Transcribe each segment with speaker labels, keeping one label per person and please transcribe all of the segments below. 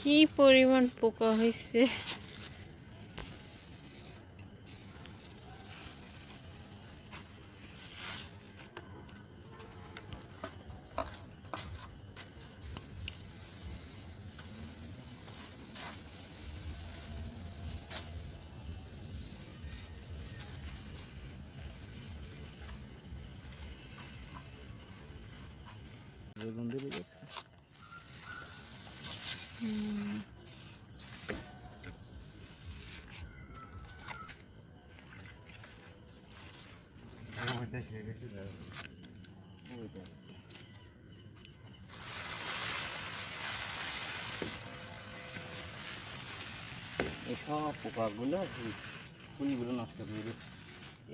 Speaker 1: কি পরিমাণ পোকা হয়েছে।
Speaker 2: এসব পোকাগুলো ফুলগুলো নষ্ট করে দিচ্ছে।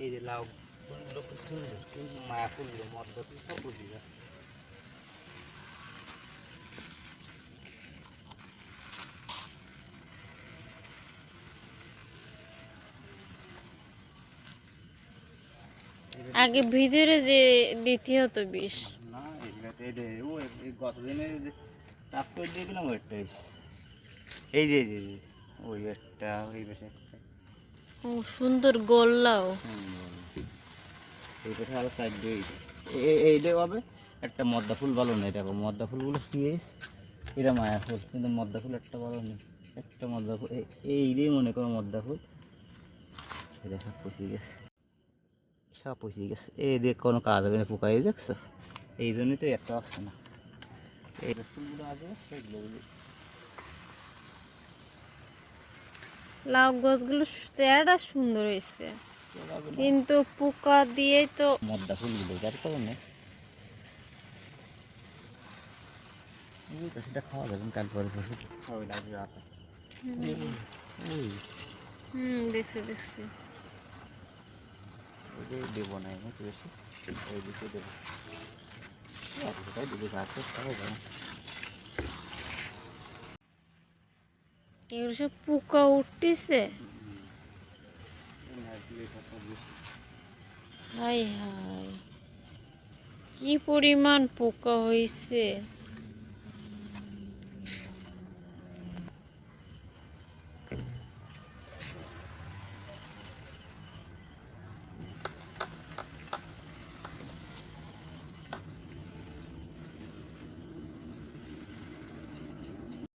Speaker 2: এই যে লাউ ফুলগুলো খুব সুন্দর, কিন্তু মায়া ফুলগুলো মদ্দা ফুল সব বুঝে যাচ্ছে।
Speaker 1: আগে ভিতরে যে দিতে হতো বিষ।
Speaker 2: না এগুলাতে এই যে এই গতদিনের যে টাপ করে দিয়েছিলাম ওইটা এই যে ওই একটা ওই পাশে একটা
Speaker 1: ও সুন্দর গোল্লাও।
Speaker 2: এই পাশে আরো সাইড দিয়ে এইটাই হবে একটা মদ্দা ফুল ভালো নেই। দেখো মদ্দা ফুলগুলো শুয়ে এটা মায়া ফুল, কিন্তু মদ্দা ফুল একটা ভালো নেই। একটা মদ্দা ফুল এইটাই মনে করো মদ্দা ফুল, এটা সব পচিয়ে গেছে, সব পচিয়ে গেছে। এই দেখ কোনো কাজ হবে না, পোকাই দেখছো, এই জন্যই তো একটা আসছে না। এই ফুলগুলো আছে সেগুলো
Speaker 1: লাউ গাছগুলো চেহারাটা সুন্দর হয়েছে, কিন্তু পোকা দিয়ে তো।
Speaker 2: মদ্দা ফুলগুলো যার কারণে সেটা খাওয়া যাবে কাল পরে পরে খাওয়া লাগবে রাতে।
Speaker 1: দেখছি দেখছি।
Speaker 2: দেবো না এনে একটু বেশি, এই দিকে দেবো, এতটাই দিকে গাছে খাওয়া যাবে।
Speaker 1: এগুলো সব পোকা উঠতেছে। হাই হাই, কি পরিমাণ পোকা হয়েছে।